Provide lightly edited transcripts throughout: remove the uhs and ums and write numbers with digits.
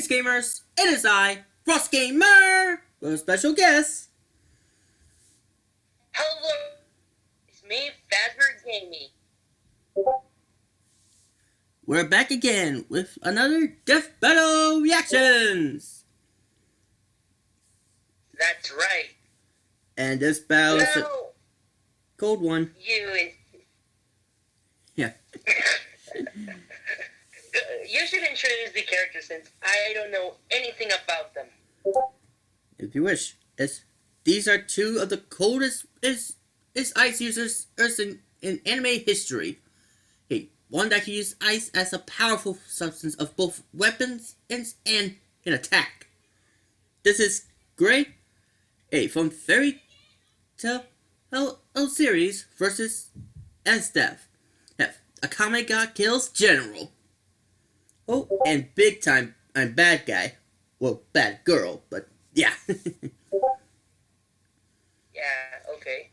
Greetings, gamers! It is I, Frost Gamer, with a special guest. Hello, it's me, Fazbear Gaming. We're back again with another Death Battle Reactions! That's right. And this battle is a cold one. You and... Yeah. You should introduce the characters since I don't know anything about them. If you wish. These are two of the coldest ice users in anime history. One that can use ice as a powerful substance of both weapons and in attack. This is Gray, from Fairy Tale series versus Esdeath, a comic god kills general. Oh, and big time, I'm bad guy. Well, bad girl, but yeah. Yeah, okay.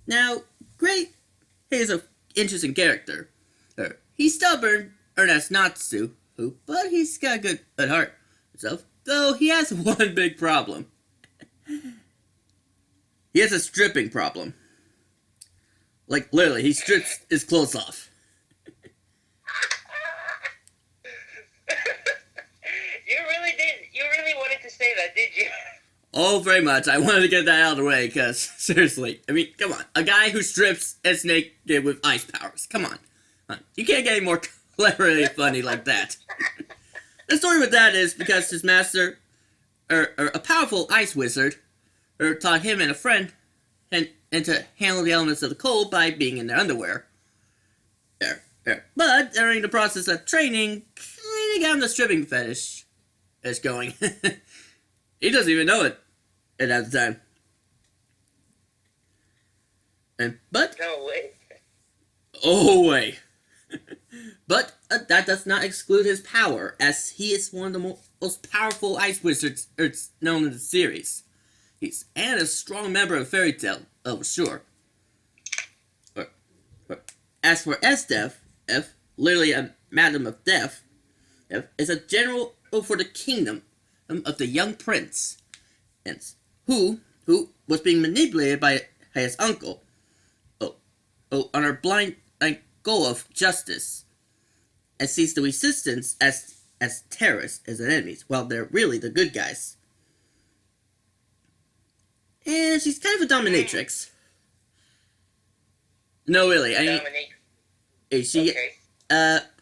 Now, Gray is an interesting character. He's stubborn, or that's not Sue, but he's got good at heart himself. Though he has one big problem. He has a stripping problem. Like, literally, he strips his clothes off. You really wanted to say that, did you? Oh, very much. I wanted to get that out of the way, because, seriously, I mean, come on. A guy who strips is naked with ice powers. Come on. You can't get any more cleverly funny like that. The story with that is because his master, a powerful ice wizard, taught him and a friend and to handle the elements of the cold by being in their underwear. But during the process of training, he got him the stripping fetish is going. He doesn't even know it at the time. But No way. oh way. But that does not exclude his power, as he is one of the most powerful ice wizards known in the series. He's a strong member of Fairy Tale, for sure. As for Esdeath, literally a Madam of Death, is a general for the kingdom of the young prince, and who was being manipulated by his uncle, on our blind goal of justice, and sees the resistance as terrorists, as enemies, while they're really the good guys. And she's kind of a dominatrix. No, really, I mean, she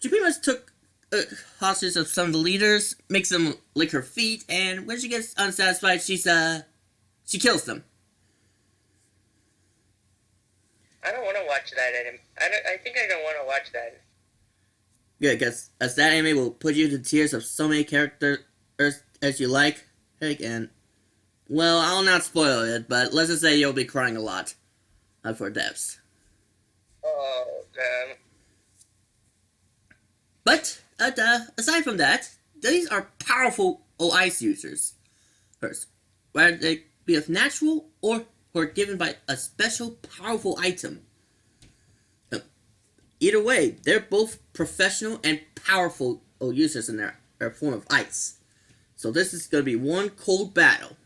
pretty much took hostage of some of the leaders, makes them lick her feet, and when she gets unsatisfied, she kills them. I don't want to watch that anime. I think I don't want to watch that. Good, because as that anime will put you to tears of so many characters as you like. And, well, I'll not spoil it, but let's just say you'll be crying a lot for deaths. Oh, damn. But, aside from that, these are powerful ice users. First, whether they be of natural or given by a special powerful item. Either way, they're both professional and powerful users in their form of ice. So this is going to be one cold battle.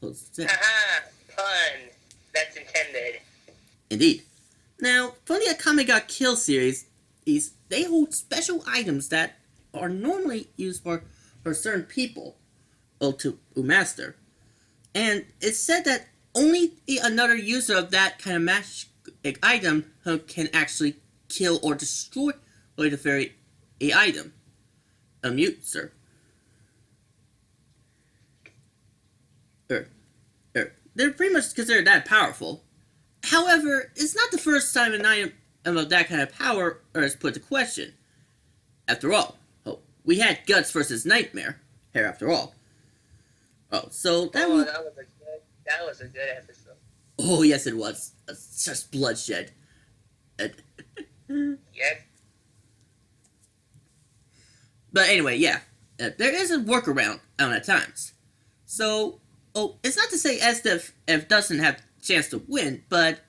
Haha, pun. That's intended. Indeed. Now, from the Akame ga Kill series, they hold special items that are normally used for certain people to master. And it's said that only another user of that kind of magic item can actually kill or destroy the very item. A mute, sir. They're pretty much considered that powerful. However, it's not the first time an item of that kind of power is put to question. After all, we had Guts versus Nightmare here after all. So that was a good episode. Oh, yes, it was. Such bloodshed. Yes. But anyway, yeah. There is a workaround at times. So, it's not to say Esdeath doesn't have a chance to win, but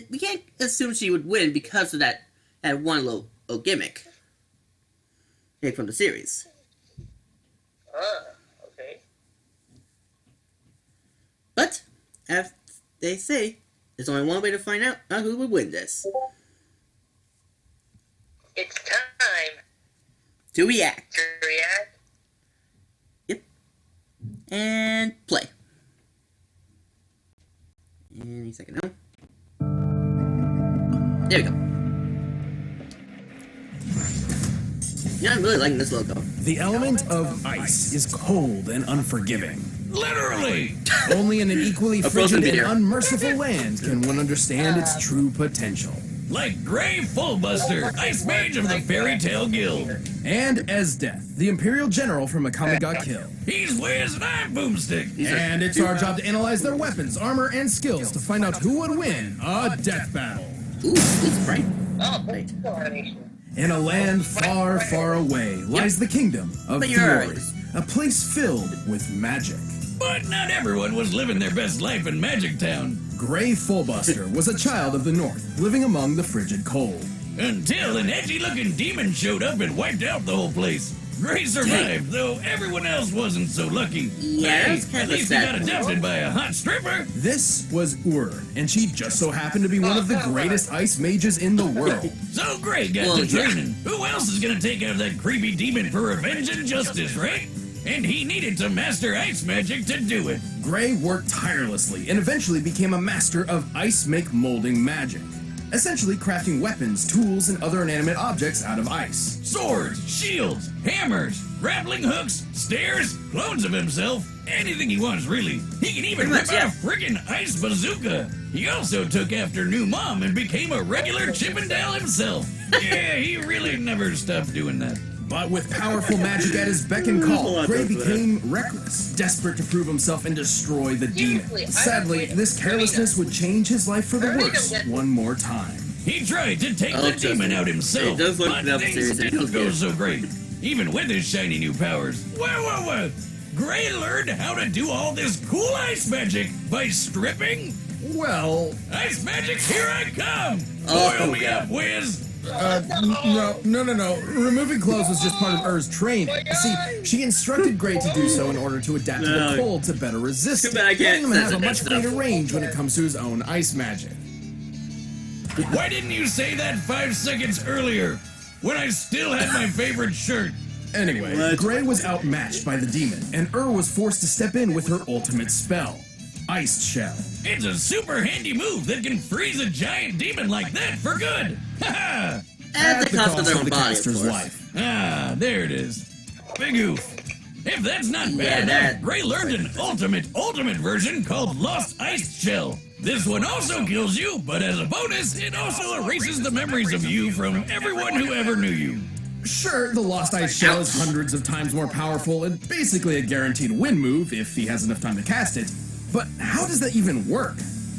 we can't assume she would win because of that one little gimmick. Take from the series. Okay. But, as they say, there's only one way to find out who would win this. It's time To react. to react. Yep. And play. Any second now. There we go. Yeah, I'm really liking this logo. The element of ice is cold and unforgiving. Literally! Only in an equally A frozen frigid and video. unmerciful land can one understand its true potential. Like Gray Fullbuster, Ice Mage of the Fairy Tale Guild. And Esdeath, the Imperial General from Akame ga Kill. He's whiz and I'm Boomstick. And it's our job to analyze their weapons, armor, and skills to find out who would win a death battle. Ooh, this is bright. Oh, Right. cool animation. In a land far, far away lies the kingdom of But you're Fiori, right. a place filled with magic. But not everyone was living their best life in Magic Town. Gray Fullbuster was a child of the north, living among the frigid cold. Until an edgy-looking demon showed up and wiped out the whole place. Gray survived, though everyone else wasn't so lucky. Yeah, Hey, that's kind at of a least he sad got point. adopted by a hot stripper. This was and she just so happened to be one of the greatest ice mages in the world. So Gray got Well, to yeah. training. Who else is gonna take out that creepy demon for revenge and justice, right? And he needed to master ice magic to do it. Gray worked tirelessly and eventually became a master of ice make molding magic, essentially crafting weapons, tools, and other inanimate objects out of ice. Swords, shields, hammers, grappling hooks, stairs, clones of himself, anything he wants, really. He can even Pretty much, rip out a friggin' ice bazooka. He also took after new mom and became a regular Chippendale himself. Yeah, he really never stopped doing that. But with powerful magic at his beck and Hold call, on Gray to that. became reckless, desperate to prove himself and destroy the demon. Sadly, this carelessness would change his life for the worse one more time. He tried to take Oh, the demon out himself, it does look but that things serious. It didn't does go good. so great, even with his shiny new powers. Whoa. Gray learned how to do all this cool ice magic by stripping. Well, Ice magic, here I come! Oh, Boil me God. up, Wiz! no. Removing clothes was just part of Ur's training. See, she instructed Gray to do so in order to adapt to the No. cold to better resist Too it, bad I can't letting him have a censor much that greater stuff. range when it comes to his own ice magic. Why didn't you say that 5 seconds earlier, when I still had my favorite shirt? Anyway, What? Gray was outmatched by the demon, and was forced to step in with her ultimate spell, Ice Shell. It's a super handy move that can freeze a giant demon like that for good! Ha At the cost of their own the body, of caster's course. life. Ah, there it is. Big oof. If that's not Yeah, bad that- enough, Gray learned an ultimate version called Lost Ice Shell. This one also kills you, but as a bonus, it also erases the memories of you from everyone who ever knew you. Sure, the Lost Ice Shell is hundreds of times more powerful and basically a guaranteed win move if he has enough time to cast it. But how does that even work?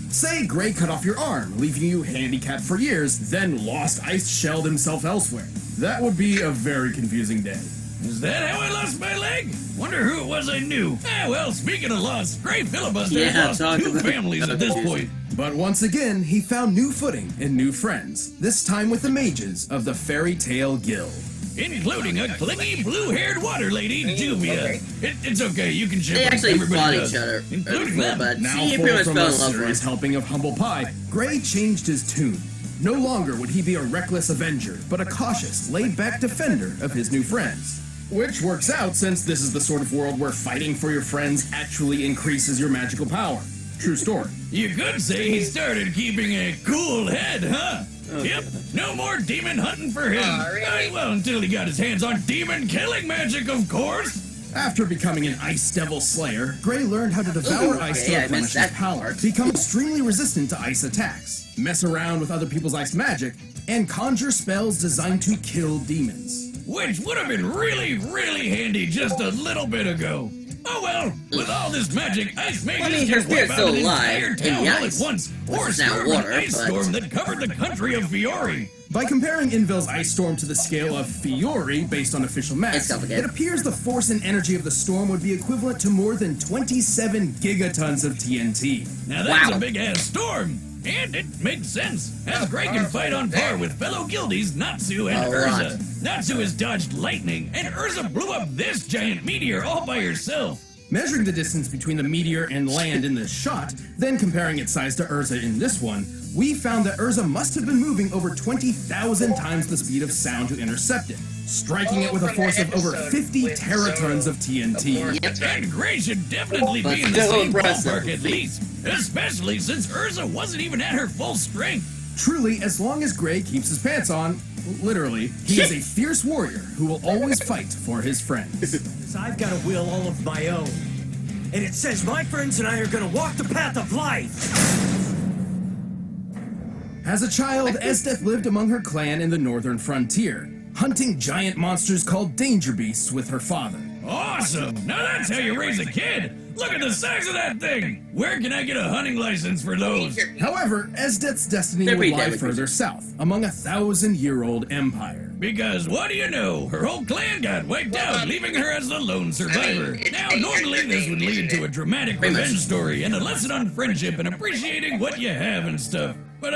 Say Gray cut off your arm, leaving you handicapped for years, then Lost Ice Shelled himself elsewhere. That would be a very confusing day. Is that how I lost my leg? Wonder who it was I knew. Ah, well, speaking of lost, Gray Filibuster Yeah, has lost talk 2 about- families at this point. But once again, he found new footing and new friends, this time with the mages of the Fairy Tale Guild. Including a clingy blue-haired water lady, Juvia. It's okay, you can ship They them. actually Everybody fought does. each other Including before, them. but Now see, he full pretty much from fell a in love with serious her. helping of humble pie, Gray changed his tune. No longer would he be a reckless avenger, but a cautious, laid-back defender of his new friends. Which works out since this is the sort of world where fighting for your friends actually increases your magical power. True story. You could say he started keeping a cool head, huh? Yep, no more demon hunting for him. Aw, really? Well, until he got his hands on demon killing magic, of course. After becoming an Ice Devil Slayer, Gray learned how to devour Ooh, ice okay, to I replenish missed his that power, part. become extremely resistant to ice attacks, mess around with other people's ice magic, and conjure spells designed to kill demons. Which would have been really handy just a little bit ago. Oh well, with all this magic, ice mages I mean, her can wipe spirit's out still an alive entire in town the all at ice, once, which or is now storm water, an ice but- storm that covered the country of Fiori. By comparing Invil's ice storm to the scale of Fiori, based on official math, It's complicated. it appears the force and energy of the storm would be equivalent to more than 27 gigatons of TNT. Now that's Wow. a big ass storm. And it makes sense, as Grey can fight on par with fellow guildies Natsu and A lot. Urza. Natsu has dodged lightning, and Urza blew up this giant meteor all by herself. Measuring the distance between the meteor and land in this shot, then comparing its size to Urza in this one, we found that Urza must have been moving over 20,000 times the speed of sound to intercept it, striking it with a force of over 50 teratons of TNT. And Grey should definitely be in the still same impressive. ballpark at least, especially since Urza wasn't even at her full strength. Truly, as long as Grey keeps his pants on, literally, he is a fierce warrior who will always fight for his friends. I've got a will all of my own. And it says my friends and I are gonna walk the path of life. As a child, Esdeath lived among her clan in the northern frontier, hunting giant monsters called danger beasts with her father. Awesome! Now that's how you raise a kid! Look at the size of that thing! Where can I get a hunting license for those? However, Esdeath's destiny They're would pretty lie deadly further south, among a 1,000-year-old empire. Because what do you know? Her whole clan got wiped out, leaving her as the lone survivor. Now, normally this would lead to a dramatic revenge story and a lesson on friendship and appreciating what you have and stuff. But,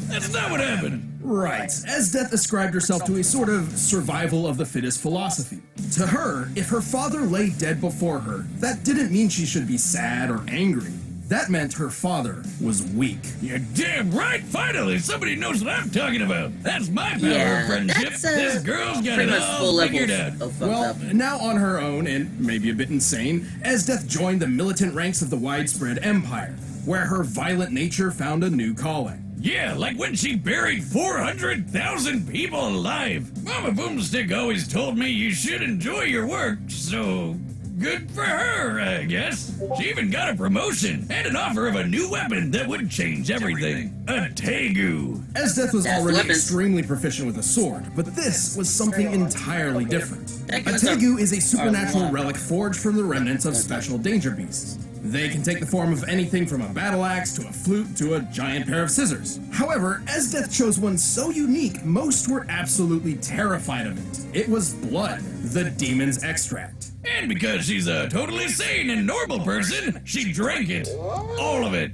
that's not what happened. Right. Esdeath ascribed herself to a sort of survival of the fittest philosophy. To her, if her father lay dead before her, that didn't mean she should be sad or angry. That meant her father was weak. You're damn right, finally! Somebody knows what I'm talking about! That's my power of friendship! that's This girl's got pretty it much full all levels figured out! of fucked Well, up. now on her own, and maybe a bit insane, Esdeath joined the militant ranks of the widespread empire, where her violent nature found a new calling. Yeah, like when she buried 400,000 people alive. Mama Boomstick always told me you should enjoy your work, so good for her, I guess. She even got a promotion and an offer of a new weapon that would change everything. A TEIGU. Esdeath was That's already weapons. extremely proficient with a sword, but this was something entirely different. A Teigus are- TEIGU is a supernatural are relic forged from the remnants of special danger beasts. They can take the form of anything from a battle axe to a flute to a giant pair of scissors. However, Esdeath chose one so unique, most were absolutely terrified of it. It was blood, the demon's extract. And because she's a totally sane and normal person, she drank it. All of it.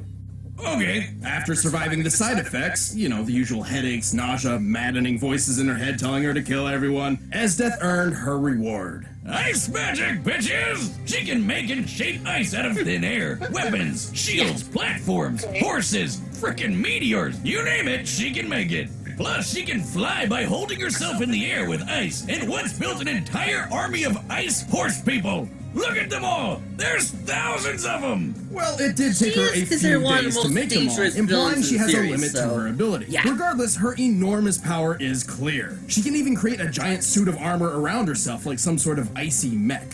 Okay. After surviving the side effects, the usual headaches, nausea, maddening voices in her head telling her to kill everyone, Esdeath earned her reward. Ice magic, bitches! She can make and shape ice out of thin air. Weapons, shields, platforms, horses, frickin' meteors. You name it, she can make it. Plus, she can fly by holding herself in the air with ice, and once built an entire army of ice horse people. Look at them all! There's thousands of them! Well, it did take her a She is considered few one of the days to most make them all, dangerous implying villains she in has the a series, limit to so, her ability. yeah. Regardless, her enormous power is clear. She can even create a giant suit of armor around herself like some sort of icy mech.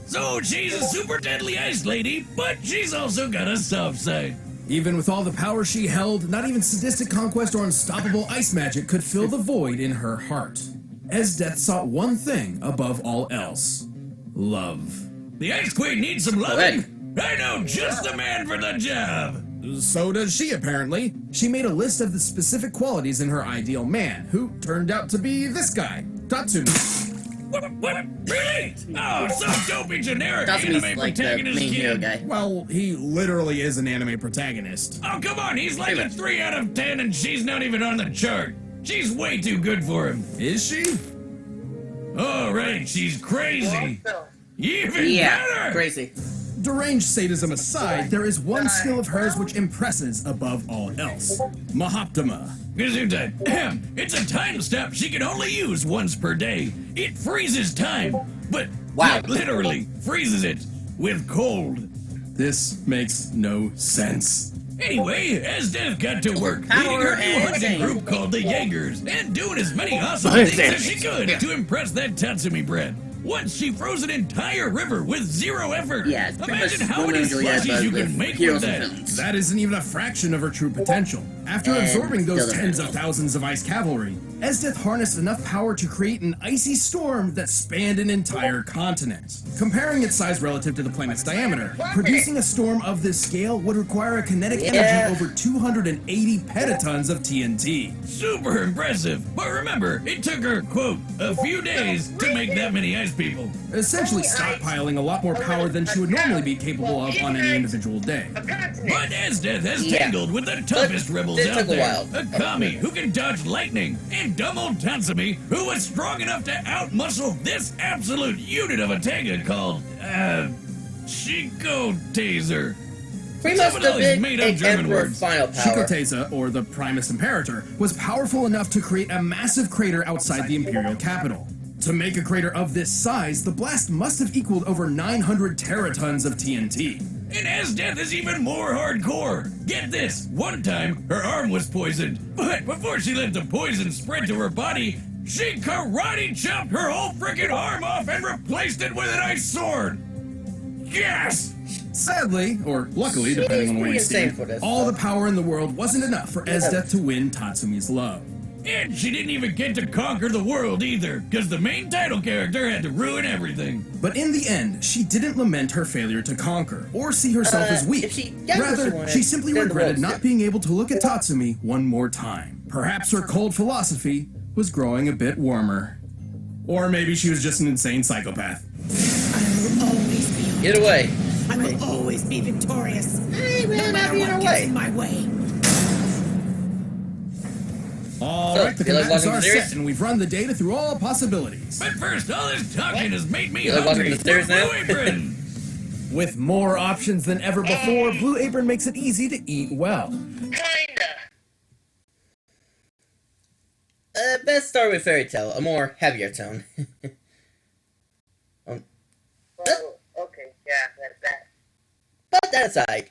So she's a super deadly ice lady, but she's also got a soft side. Even with all the power she held, not even sadistic conquest or unstoppable ice magic could fill the void in her heart. Esdeath sought one thing above all else: love. The Ice Queen needs some loving. I know just the man for the job. So does she, apparently. She made a list of the specific qualities in her ideal man, who turned out to be this guy, Tatsumi. What? Really? Oh, so dopey generic Tatsumi's anime like the protagonist main hero kid. guy. Well, he literally is an anime protagonist. Oh, come on, he's like a Pretty much. 3 out of 10 and she's not even on the chart. She's way too good for him. Is she? Oh, right, she's crazy. Even Yeah, better! crazy. Deranged sadism aside, there is one skill of hers which impresses above all else: Mahoptima. Gesundheit. It's a time step she can only use once per day. It freezes time, but Wow. literally freezes it with cold. This makes no sense. Anyway, Esdeath got to work, Power leading her new and hunting fame. group called the Jaegers, and doing as many awesome things as she could to impress that Tatsumi brat. Once she froze an entire river with 0 effort. Yeah, it's pretty Imagine much how Romeo many and Juliet, slushies but you with can make heroes with and that. villains. That isn't even a fraction of her true potential. After And absorbing those still tens of doesn't. thousands of ice cavalry, Esdeath harnessed enough power to create an icy storm that spanned an entire continent. Comparing its size relative to the planet's diameter, producing a storm of this scale would require a kinetic energy over 280 petatons of TNT. Super impressive. But remember, it took her, quote, a few days to make that many ice people. Essentially stockpiling a lot more power than she would normally be capable of on any individual day. But Esdeath has tangled with the toughest rebels out there. A kami who can dodge lightning, and dumb old Tatsumi who was strong enough to outmuscle this absolute unit of a Taiga called, SHIKOUTAZER. PRIMUS Some of those made-up German words. Final power. SHIKOUTAZER, or the PRIMUS Imperator, was powerful enough to create a massive crater outside the Imperial capital. To make a crater of this size, the blast must have equaled over 900 teratons of TNT. And Esdeath is even more hardcore. Get this, one time her arm was poisoned, but before she let the poison spread to her body, she karate chopped her whole freaking arm off and replaced it with an ice sword. Yes! Sadly, or luckily, depending on where you stand, all the power in the world wasn't enough for Esdeath to win Tatsumi's love. And she didn't even get to conquer the world either, because the main title character had to ruin everything. But in the end, she didn't lament her failure to conquer, or see herself as weak. Rather, she simply regretted not being able to look at Tatsumi one more time. Perhaps her cold philosophy was growing a bit warmer. Or maybe she was just an insane psychopath. I will always be. Get away. I will always be victorious. Hey, no matter what gets in my way. Alright, the commanders are set, and we've run the data through all possibilities. But first, all this talking has made me Like hungry the stairs for now? Blue Apron. With more options than ever before, Blue Apron makes it easy to eat well. Kinda. Best start with Fairy Tale, a more heavier tone. Well, okay, yeah, that's that. But that aside,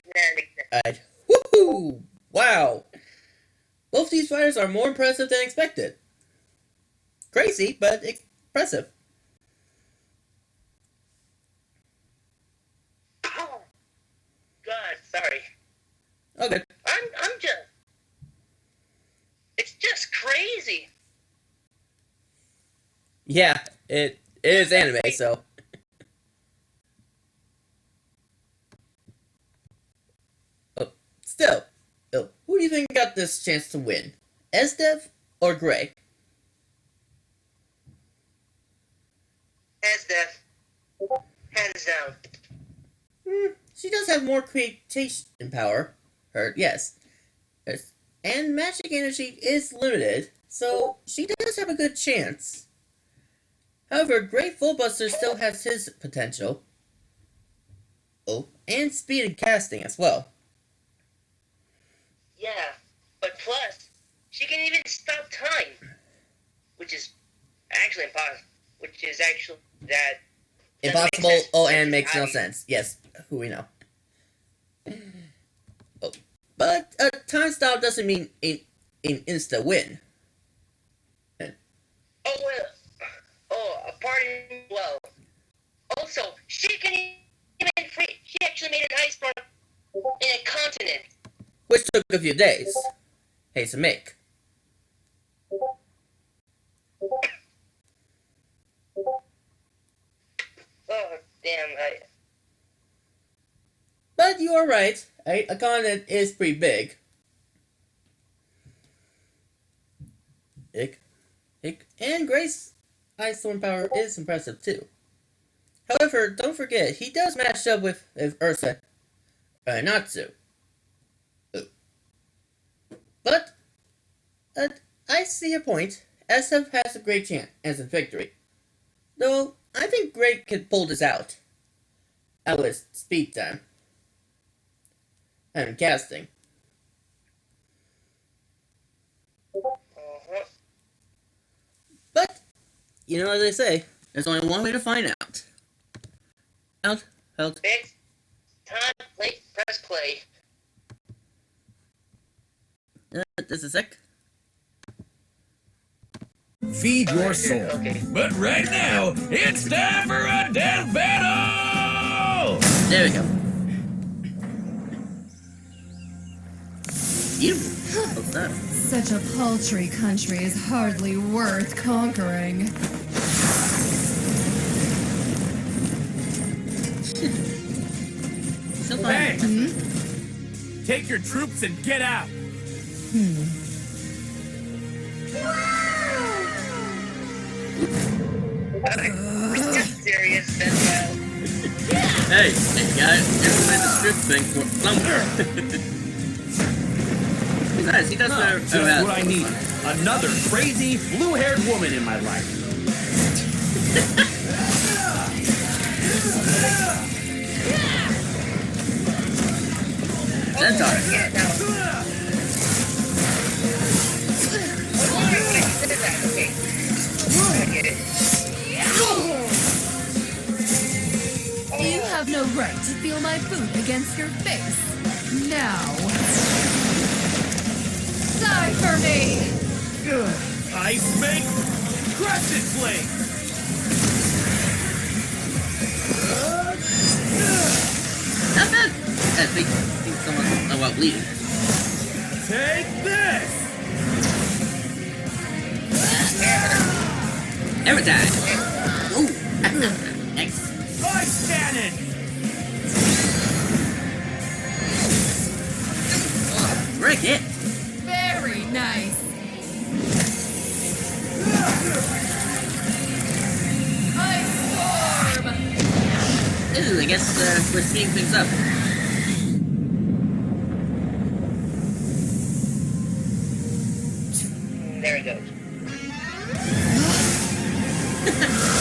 woohoo! Wow! Both these fighters are more impressive than expected. Crazy, but impressive. Oh, God, sorry. Okay. I'm just... It's just crazy. Yeah, it is anime, so... Still, who do you think got this chance to win? Esdeath or Gray? Esdeath. Hands down. She does have more creation power. Yes. And magic energy is limited, so she does have a good chance. However, Great Fullbuster still has his potential. Oh, and speed and casting as well. Yeah, but plus, she can even stop time. Which is actually impossible. Which is actually that... Impossible, and makes no sense. Yes, who we know. Oh, but a time stop doesn't mean an insta win. Oh, well. Oh, pardon. Well. Also, she can even free... She actually made an ice storm in a continent. Which took a few days. Hey, to make. Oh, damn, But you are right. A continent is pretty big. And Grace Ice Storm power is impressive too. However, don't forget, he does match up with Ursa. Natsu. But, I see your point. SF has a great chance in victory. Though, I think Great could pull this out. At least, speed time. And casting. But, you know what they say, there's only one way to find out. Out. It's time, play, press play. Just a sec. Feed your soul. Okay. But right now, it's time for a death battle! There we go. You. What's that? Such a paltry country is hardly worth conquering. Hey! Take your troops and get out. That's serious as well. Hey, you gotta implement the strip thing for somewhere. Besides, he doesn't know Just what I need. Another crazy, blue-haired woman in my life. Centaur. Yeah, no. Okay. I get it. You have no right to feel my boot against your face. Now. Die for me! Ice make Crescent Flame. Not bad. I think someone's about bleeding. Take this. Every time. Ooh. Next. Ice Cannon. Break it. Very nice. Ice Storm! Ooh, I guess we're speeding things up. There it goes.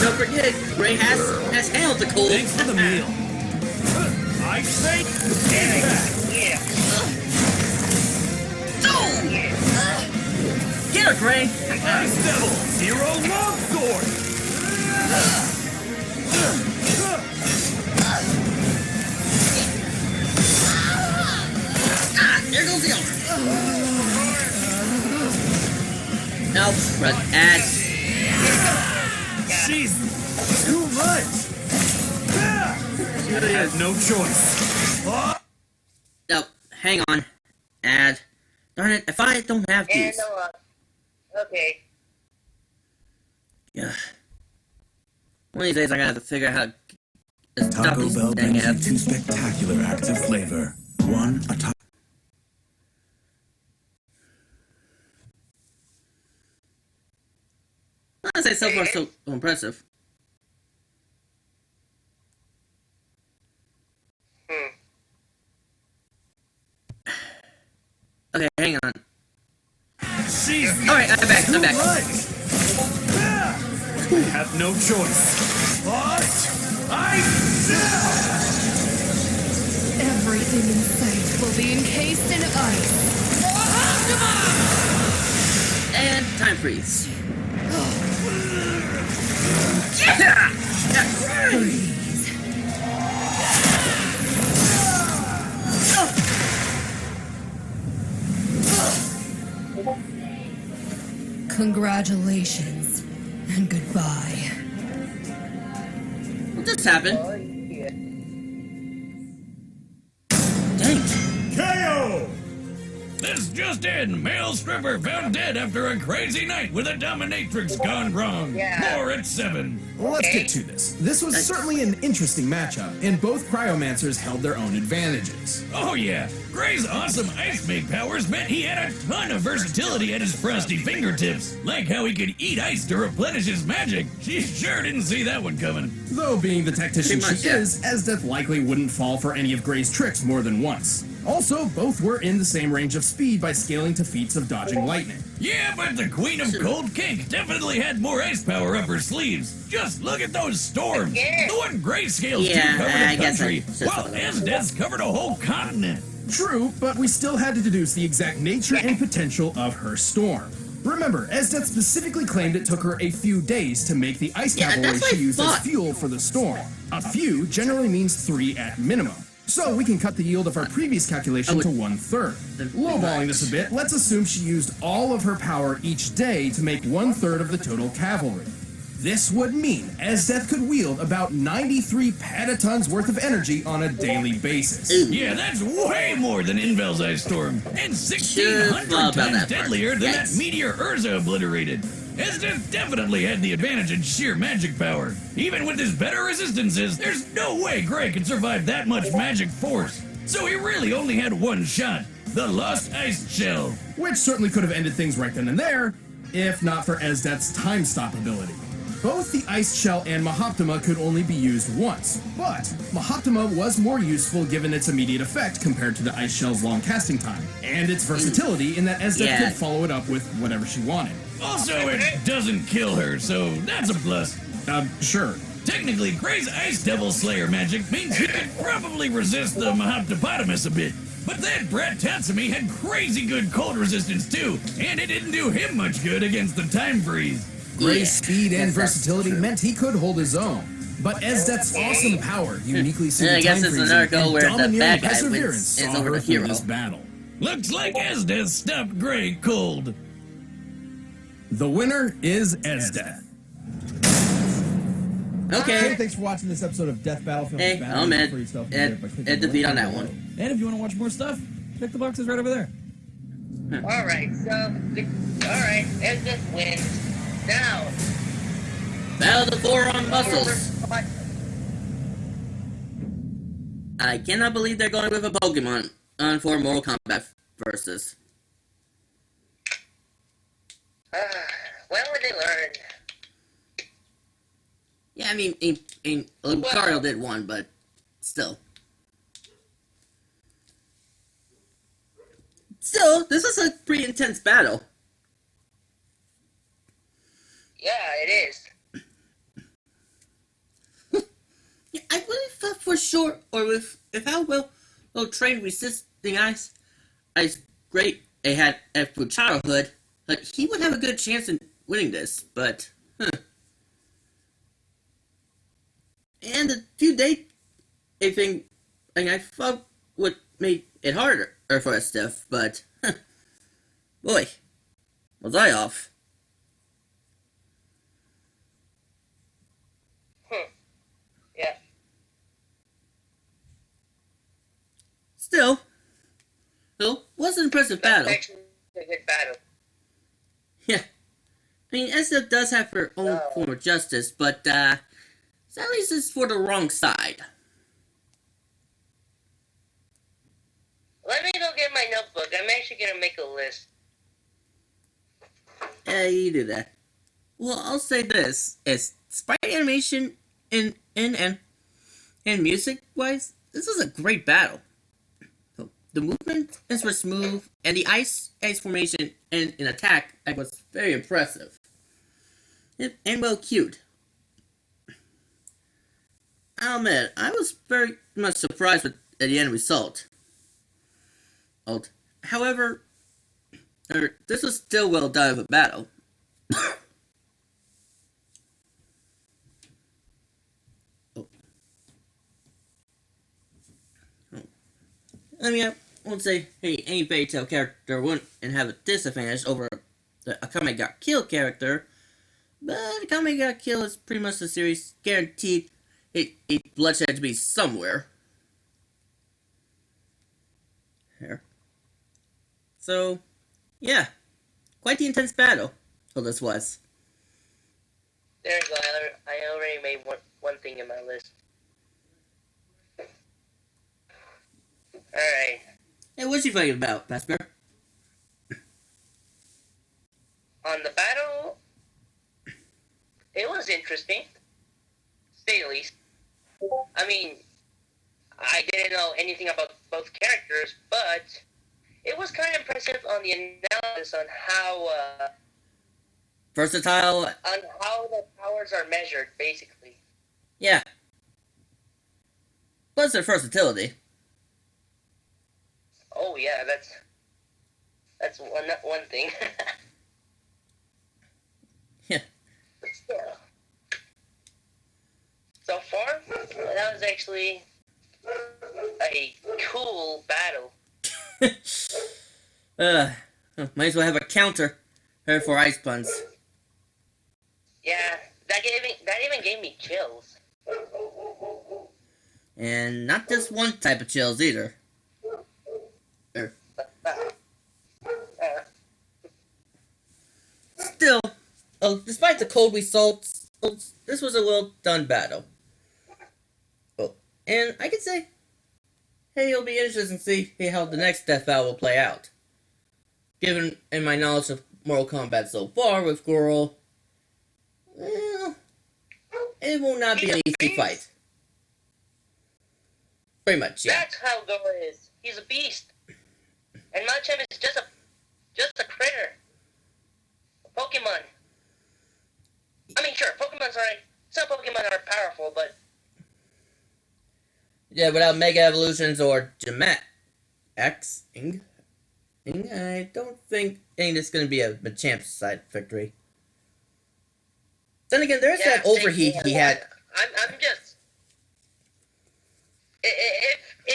Don't forget, Gray has handled the cold. Thanks for the meal. Ice make impact. Yeah. Get her, Gray. Ice Devil Zero Longsword. There goes the armor. Nope, but add. She's too much. She has no choice. Nope, hang on. Add. Darn it, if I don't have And these. okay. Yeah. One of these days I gotta have to figure out how to stop Taco these Bell dang brings you apps. two spectacular acts of flavor. One, a taco. I say so far so impressive. Okay, hang on. She's Alright, I'm back, too I'm back. much. We have no choice. But Everything in sight will be encased in ice. And time freeze. Yeah! Freeze. Congratulations and goodbye. What just happened? Oh, yeah. Dang. KO. This just in. Male stripper found dead after a crazy night with a dominatrix gone wrong. Yeah. More at 7. Well, let's get to this. This was certainly an interesting matchup, and both cryomancers held their own advantages. Oh yeah, Gray's awesome ice make powers meant he had a ton of versatility at his frosty fingertips. Like how he could eat ice to replenish his magic. She sure didn't see that one coming. Though being the tactician Pretty much, she yeah. is, Esdeath likely wouldn't fall for any of Gray's tricks more than once. Also, both were in the same range of speed by scaling to feats of dodging lightning. Yeah, but the Queen of Cold Cake definitely had more ice power up her sleeves. Just look at those storms. Yeah. The one Grayscale's Yeah, two covered I a guess country, I said while something. Esdeath's covered a whole continent. True, but we still had to deduce the exact nature and potential of her storm. Remember, Esdeath specifically claimed it took her a few days to make the ice Yeah, cavalry that's what she I used as thought. fuel for the storm. A few generally means 3 at minimum. So we can cut the yield of our previous calculation to 1/3. Lowballing this a bit, let's assume she used all of her power each day to make 1/3 of the total cavalry. This would mean Esdeath could wield about 93 petatons worth of energy on a daily basis. Yeah, that's way more than Invel's Ice Storm, and 1,600 times deadlier than that meteor Urza obliterated. Esdeath definitely had the advantage in sheer magic power. Even with his better resistances, there's no way Gray could survive that much magic force. So he really only had one shot, the Lost Ice Shell. Which certainly could have ended things right then and there, if not for Esdeath's time stop ability. Both the Ice Shell and Mahoptima could only be used once, but Mahoptima was more useful given its immediate effect compared to the Ice Shell's long casting time, and its versatility in that Esdeath could follow it up with whatever she wanted. Also, it doesn't kill her, so that's a plus. Sure. Technically, Gray's Ice Devil Slayer magic means he could probably resist the Mahoptopotamus a bit. But that brat Tatsumi had crazy good cold resistance too, and it didn't do him much good against the time freeze. Gray's speed and versatility meant he could hold his own. But Esdeath's awesome power, uniquely suited time freezing, and domineering perseverance saw her through this battle. Looks like Esdeath stopped Gray cold. The winner is Esdeath. Okay. Thanks for watching this episode of Death Battlefield. Hey, I'm Ed. Ed defeat on that one. And if you want to watch more stuff, check the boxes right over there. Alright, Esdeath wins. Now, Battle of the Four-Armed Muscles. I cannot believe they're going with a Pokemon on for Mortal Kombat versus. when would they learn? Yeah, I mean, Lucario did one, but still. Still, this was a pretty intense battle. Yeah, it is. Yeah, I really thought for sure, or if how well trained resisting ice great they had through childhood, like he would have a good chance in winning this, but and the few day thing I thought would make it harder for Esdeath, but boy, was I off. Yeah. Still, was an impressive battle. Actually a good battle. Yeah. I mean, Esdeath does have her own form of justice, but sadly this is for the wrong side. Let me go get my notebook. I'm actually gonna make a list. Yeah, you do that. Well, I'll say this: is sprite animation and music wise, this is a great battle. The movement were smooth, and the ice formation and an attack was very impressive and well cued. I'll admit, I was very much surprised with the end result. However, this was still well done of a battle. I mean, I won't say, hey, any Fairy Tail character wouldn't and have a disadvantage over the Akame Got Killed character, but Akame Got Killed is pretty much the series guaranteed a bloodshed to be somewhere. Here. So, yeah, quite the intense battle. So this was. There you go. I already made one thing in my list. Alright. Hey, what's you thinking about, Fazbear? On the battle, it was interesting, to say the least. I mean, I didn't know anything about both characters, but it was kind of impressive on the analysis on how versatile. On how the powers are measured, basically. Yeah. Plus their versatility. Oh yeah, that's one thing. Yeah. But still. So far, that was actually a cool battle. Might as well have a counter for ice puns. Yeah, that chills. And not just one type of chills either. Still, despite the cold results, this was a well done battle. And I can say, hey, it'll be interesting to see how the next death battle will play out. Given in my knowledge of Mortal Kombat so far with GORO, well, it will not be an easy fight. Pretty much, yeah. That's how GORO is. He's a beast. And MACHAMP is just a critter. A Pokemon. I mean, sure, some Pokemon are powerful, but... Yeah, without Mega Evolutions or X-ing, I don't think it's going to be a Machamp side victory. Then again, there's that overheat he had. I'm just... If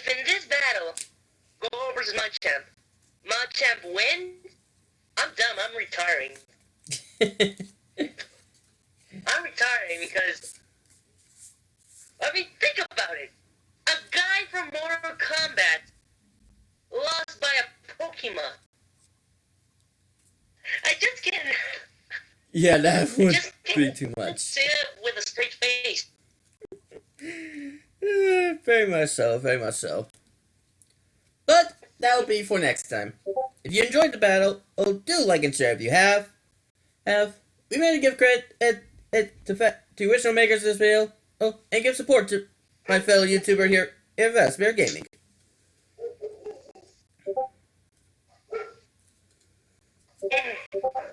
in this battle, GORO versus MACHAMP wins, I'm done. I'm retiring. I'm retiring because... I mean, think about it. A guy from Mortal Kombat lost by a Pokemon. I just can't... Yeah, that would be too much. Say it with a straight face. Very much so, very much so. But that'll be for next time. If you enjoyed the battle, do like and share if you have. We made to give credit to original makers of this video. And give support to my fellow YouTuber here at Fazbear Gaming.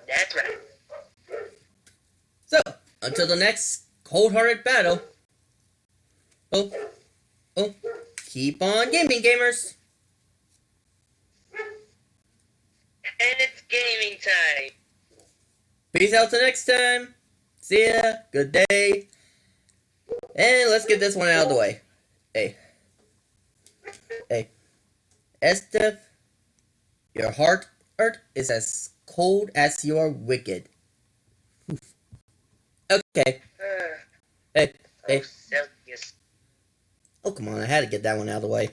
That's right. So, until the next cold-hearted battle, keep on gaming, gamers! And it's gaming time. Peace out till next time. See ya. Good day. And let's get this one out of the way. Hey. Esdeath, your heart is as cold as you are wicked. Okay. Hey. Oh, come on, I had to get that one out of the way.